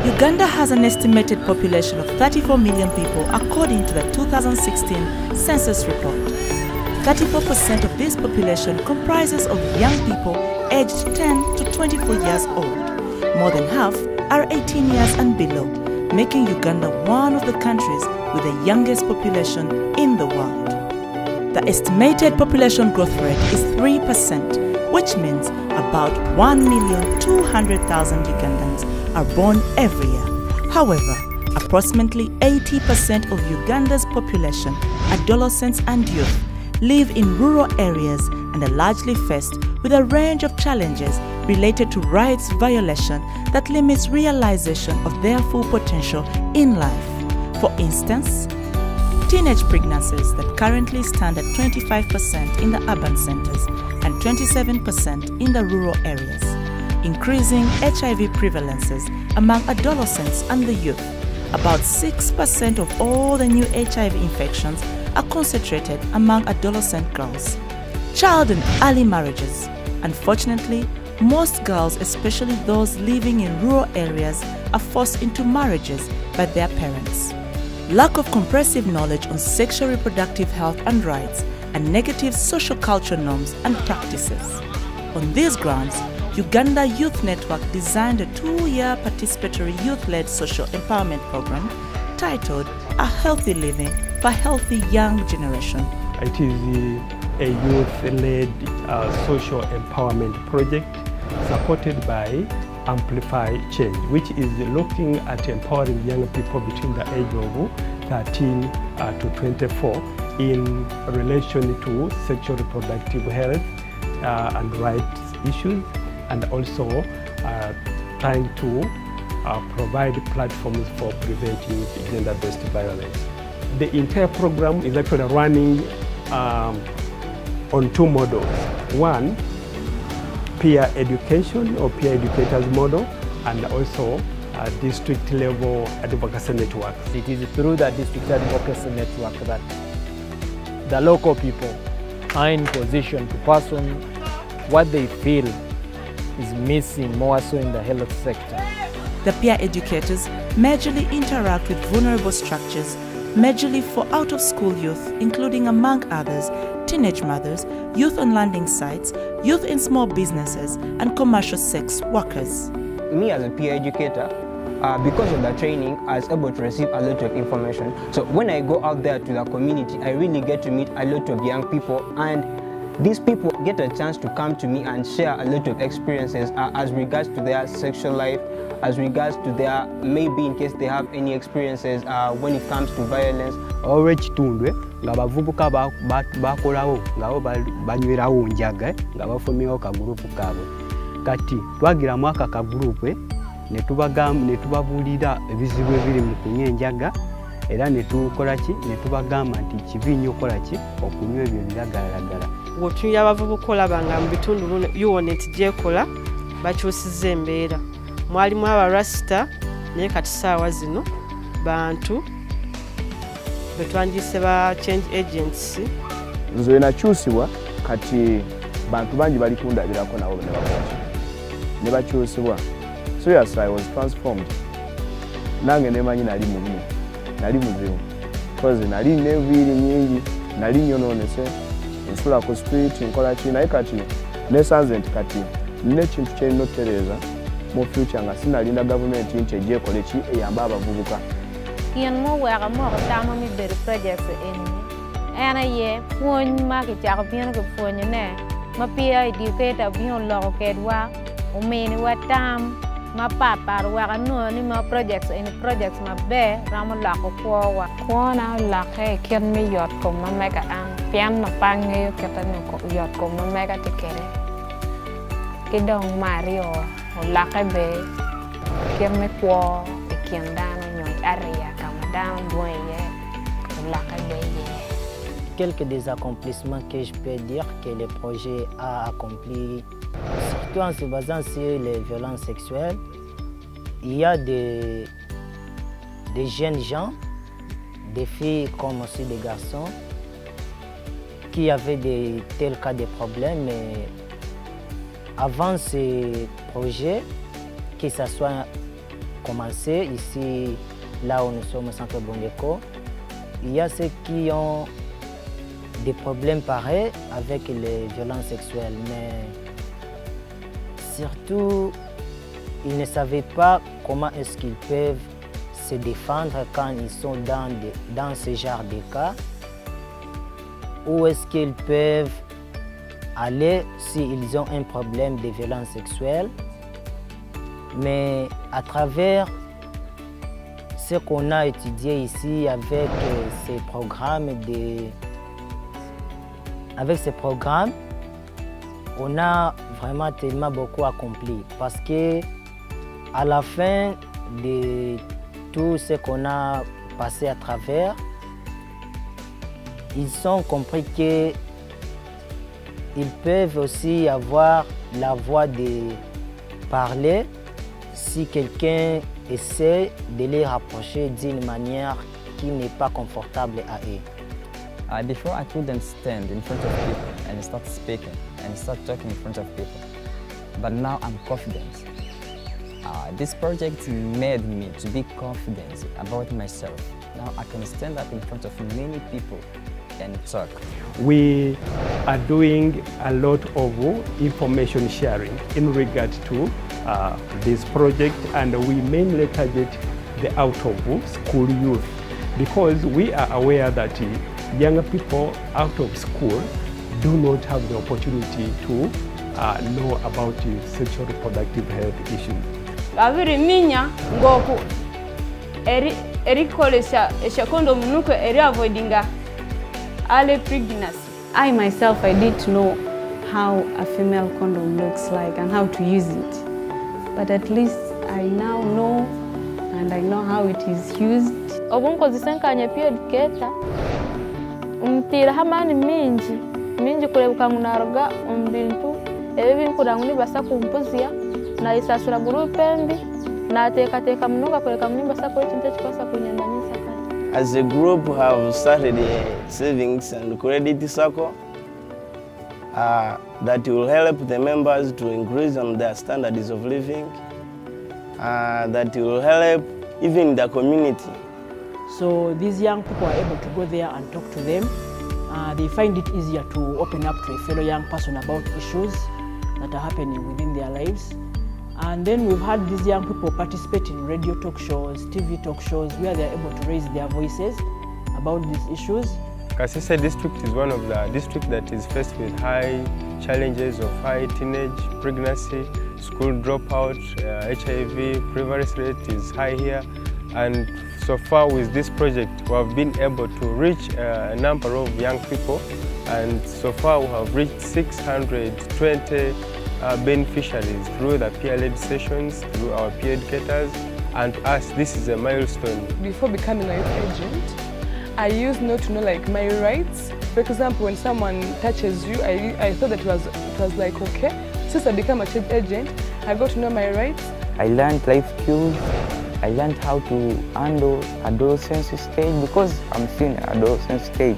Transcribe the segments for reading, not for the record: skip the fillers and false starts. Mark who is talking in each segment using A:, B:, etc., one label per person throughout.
A: Uganda has an estimated population of 34 million people according to the 2016 census report. 34% of this population comprises of young people aged 10 to 24 years old. More than half are 18 years and below, making Uganda one of the countries with the youngest population in the world. The estimated population growth rate is 3%, which means about 1,200,000 Ugandans are born every year. However, approximately 80% of Uganda's population, adolescents and youth, live in rural areas and are largely faced with a range of challenges related to rights violation that limits realization of their full potential in life. For instance, teenage pregnancies that currently stand at 25% in the urban centers and 27% in the rural areas. Increasing HIV prevalences among adolescents and the youth. About 6% of all the new HIV infections are concentrated among adolescent girls. Child and early marriages. Unfortunately, most girls, especially those living in rural areas, are forced into marriages by their parents. Lack of comprehensive knowledge on sexual reproductive health and rights, and negative social culture norms and practices. On these grounds, Uganda Youth Network designed a 2-year participatory youth-led social empowerment program titled A Healthy Living for a Healthy Young Generation.
B: It is a youth-led social empowerment project supported by Amplify Change, which is looking at empowering young people between the age of 13 to 24 in relation to sexual reproductive health and rights issues, and also trying to provide platforms for preventing gender-based violence. The entire program is actually running on 2 models. One, peer education or peer educators model, and also district level advocacy network.
C: It is through the district advocacy network that the local people are in position to pass on what they feel is missing more so in the health sector.
A: The peer educators majorly interact with vulnerable structures, majorly for out-of-school youth, including, among others, teenage mothers, youth on landing sites, youth in small businesses, and commercial sex workers.
D: Me as a peer educator, because of the training, I was able to receive a lot of information. So when I go out there to the community, I really get to meet a lot of young people, and these people get a chance to come to me and share a lot of experiences as regards to their sexual life, as regards to their, maybe in case they have any experiences when it comes to violence.
E: Olw'ekitundwe nga bavubuka bakolawo nga banywerawo njaga nga bafumyewo kagurupu kaabwe. Kati twagiramu aka kagurupu ne tubabuulira ebizibu ebiri mu kunywa enjaga, era ne tubagamba nti kibi nnyo okukola ki okunywa ebyo biragalalagala.
F: Bw'otunuulira abavubuka olaba nga mu bitundu UONET gy'ekola bakyusizza embeera. Mwalimu abarasita naye kati ssaawa zino bantu betwandiise ba change agents.
G: Nze nakyusibwa kati bantu bangi bali kundabirako nabo ne bakyusibwa. So yes, I was transformed. Nange nemanyi nali mubi, nali muzibu. Because nali neviiri nyingi, nali nyonoonese, nsula ku street, nkola ki, naye kati nesanze nti kati nina ekintu kye nnina okutereeza mu future nga sinalinda gavumenti nti ejja ekole ki eyamba abavubuka.
H: Yen mo wega mo tamo mi ber projects ena ye puonj ma ki chako bien ko puonj ne ma peer educator bien lo kedwa umeni watam ma papa wega no ni ma projects ma be ramo la ko kwa kona la ke ken mi yot ko ma mega an pian na pange ke tan ko yot ko ma mega tikere ke dong mario la ke be ken me kwa ken dan area.
I: Quelques des accomplissements que je peux dire que le projet a accompli, surtout en se basant sur les violences sexuelles, il y a des jeunes gens, des filles comme aussi des garçons, qui avaient de tels cas de problèmes. Mais avant ce projet, que ce soit commencé ici, là où nous sommes au centre Bondeko. Il y a ceux qui ont des problèmes pareils avec les violences sexuelles, mais surtout, ils ne savaient pas comment est-ce qu'ils peuvent se défendre quand ils sont dans ce genre de cas. Où est-ce qu'ils peuvent aller s'ils ont un problème de violence sexuelle. Mais à travers ce qu'on a étudié ici avec ces programmes, on a vraiment tellement beaucoup accompli parce que à la fin de tout ce qu'on a passé à travers, ils ont compris qu'ils peuvent aussi avoir la voix de parler si quelqu'un essaie de les rapprocher d'une manière qui n'est pas confortable à eux.
J: Before I couldn't stand in front of people and start speaking and start talking in front of people, but now I'm confident. This project made me to be confident about myself. Now I can stand up in front of many people and talk.
B: We are doing a lot of information sharing in regard to this project, and we mainly target the out of school youth because we are aware that young people out of school do not have the opportunity to know about sexual reproductive health issues.
K: Avere minya ngoku eri kolesha condom nuko eri avoidinga early pregnancy.
L: I myself, I didn't know how a female condom looks like and how to use it. But at least I now know and I know how it is used.
H: Obunko zisenkanye pia educator. Umtira hamani minji kurebuka ngunaroga umbintu ebintu ranguni basa kumpuzia na isasura groupe mbi na teka munuka kureka munimba sako chinte chikosa kunyandanyisa kati.
M: As a group have started a savings and credit circle that will help the members to increase on their standards of living, that will help even the community.
N: So these young people are able to go there and talk to them. They find it easier to open up to a fellow young person about issues that are happening within their lives. And then we've had these young people participate in radio talk shows, TV talk shows, where they're able to raise their voices about these issues.
O: Kasese district is one of the districts that is faced with high challenges of high teenage pregnancy, school dropout, HIV prevalence rate is high here. And so far with this project, we have been able to reach a number of young people. And so far we have reached 620 beneficiaries through the peer-led sessions, through our peer educators, and to us this is a milestone.
P: Before becoming a youth agent, I used not to know like my rights. For example, when someone touches you, I thought that it was like okay. Since I became a youth agent, I got to know my rights.
Q: I learned life skills. I learned how to handle adolescence stage because I'm still in adolescence stage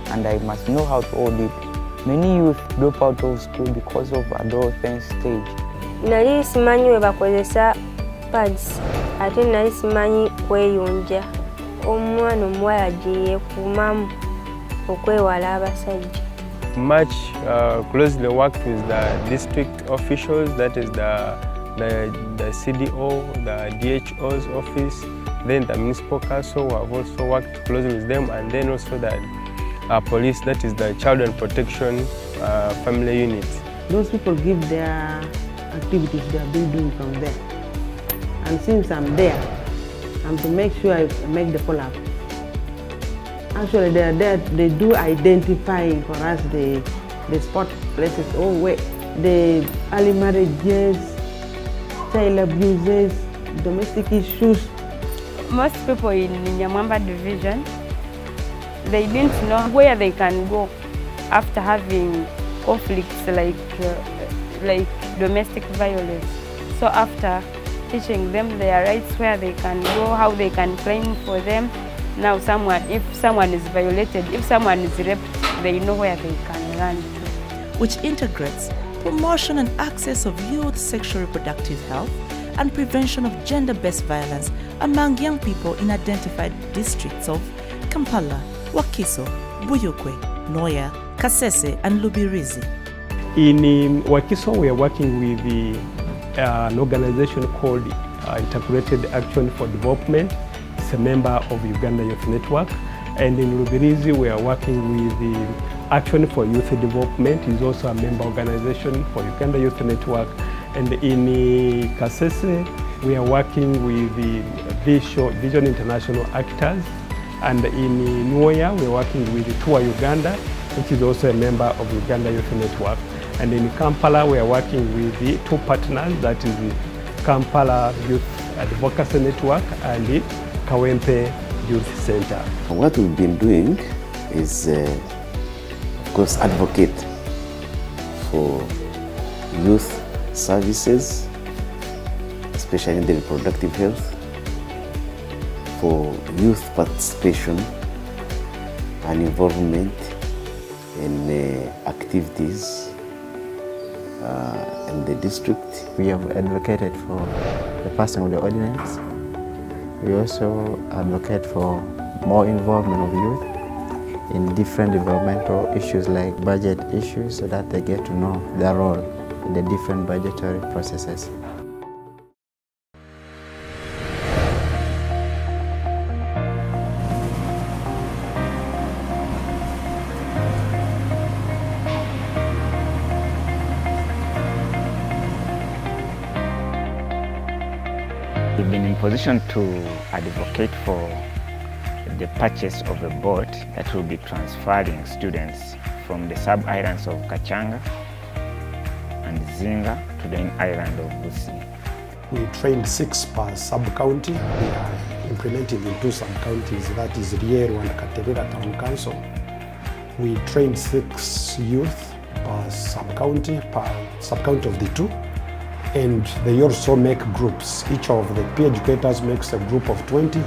Q: and I must know how to hold it. Many youth drop out of school because of adolescence stage.
R: Nali simanyi we bakozesa pads ate nali simanyi kweyonja. Omwana omuwala gye yeekuumamu okwewala abasajja.
O: Much closely worked with the district officials, that is the CDO, the DHO's office, then the municipal council. We have also worked closely with them, and then also the police, that is the child and protection family unit.
S: Those people give their activities they have been doing from there. And since I'm there, I'm to make sure I make the follow-up. Actually, they are there, they do identifying for us the spot places. Oh wait, the early marriages, child abuses, domestic issues.
K: Most people in Nyamwamba division, they didn't know where they can go after having conflicts like domestic violence. So after teaching them their rights, where they can go, how they can claim for them, now if someone is violated, if someone is raped, they know where they can run to.
A: Which integrates promotion and access of youth sexual reproductive health and prevention of gender-based violence among young people in identified districts of Kampala, Wakiso, Buyukwe, Noya, Kasese and Lubirizi.
B: In Wakiso, we are working with an organization called Integrated Action for Development. It's a member of Uganda Youth Network. And in Lubirizi, we are working with the Action for Youth Development. It's also a member organization for Uganda Youth Network. And in Kasese, we are working with the Vision International Actors. And in Noya, we are working with Tour Uganda, which is also a member of Uganda Youth Network. And in Kampala, we are working with the two partners, that is the Kampala Youth Advocacy Network and the Kawempe Youth Center.
T: What we've been doing is, of course, advocate for youth services, especially in the reproductive health, for youth participation and involvement in activities in the district.
U: We have advocated for the passing of the ordinance. We also advocate for more involvement of youth in different developmental issues like budget issues, so that they get to know their role in the different budgetary processes.
V: We've been in position to advocate for the purchase of a boat that will be transferring students from the sub-islands of Kachanga and Zinga to the island of Busi.
W: We trained 6 per sub-county. We are implementing in 2 sub-counties, that is Rieru and Katerera Town Council. We trained 6 youth per sub-county of the 2. And they also make groups. Each of the peer educators makes a group of 20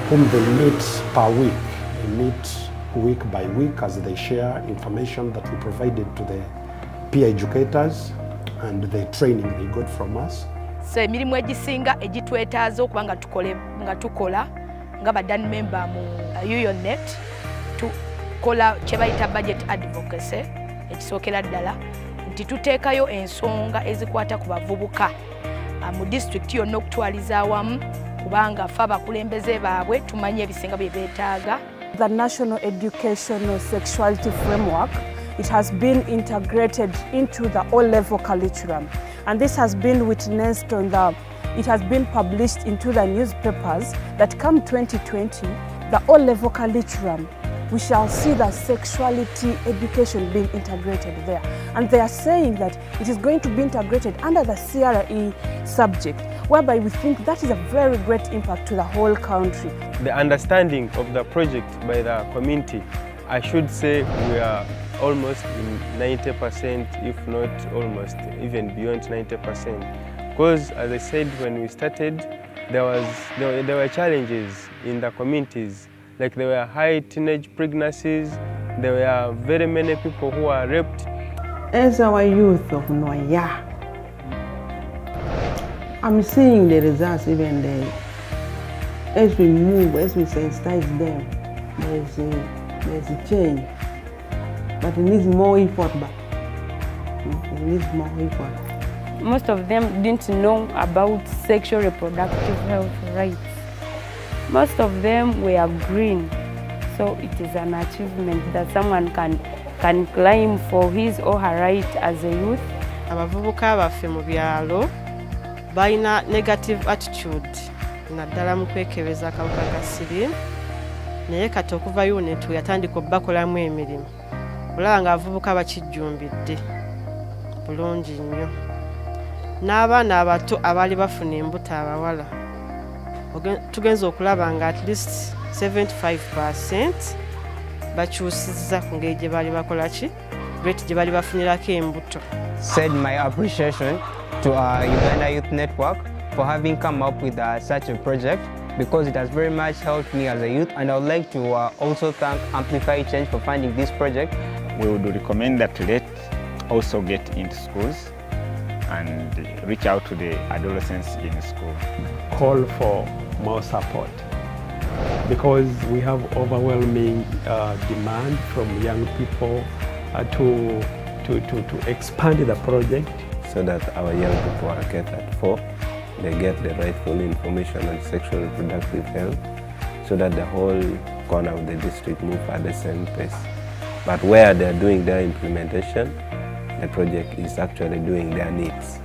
W: whom they meet per week. They meet week by week as they share information that we provided to the peer educators and the training they got from us.
X: So emirimu egisinga egitwetaaza okuba nga tukola nga badan member mu UNET tukola kye bayita budget advocacy ekisookera ddala nti tuteekayo ensonga ezikwata ku bavubuka mu district yonna okutwaliza awamu kubanga ffe abakulembeze baabwe tumanye ebisinga bye beetaaga.
Y: The National Educational Sexuality Framework, it has been integrated into the O-level curriculum, and this has been witnessed on it has been published into the newspapers that come 2020, the O-level curriculum, we shall see the sexuality education being integrated there. And they are saying that it is going to be integrated under the CRE subject, whereby we think that is a very great impact to the whole country.
O: The understanding of the project by the community, I should say we are almost in 90%, if not almost even beyond 90%. Because as I said, when we started, there were challenges in the communities. Like there were high teenage pregnancies, there were very many people who are raped.
S: As our youth of Noya, I'm seeing the results even there. As we move, as we sensitize them, there's a change. But it needs more effort. It needs more effort.
K: Most of them didn't know about sexual reproductive health rights. Most of them were green, so it is an achievement that someone can claim for his or her right as a youth.
F: Abavubuka baffe mu byalo balina negative attitude naddala mu kwekebeza akawuka ka siriimu, naye kati okuva UNET yatandika obbakolamu emirimu olaba ng'abavubuka bakijjumbidde bulungi nnyo. N'abaana abato abaali bafuna embuto abawala tugenza okulaba nga at least 75% bakyusizza ku ngeri gye baali bakola ki rate gye baali bafunirako embuto.
D: Said my appreciation to Uganda Youth Network for having come up with such a project, because it has very much helped me as a youth, and I would like to also thank Amplify Change for funding this project.
V: We would recommend that let's also get into schools and reach out to the adolescents in school.
B: Call for more support because we have overwhelming demand from young people to expand the project.
C: So that our young people are catered for, they get the rightful information on sexual and reproductive health, so that the whole corner of the district move at the same pace. But where they're doing their implementation, the project is actually doing their needs.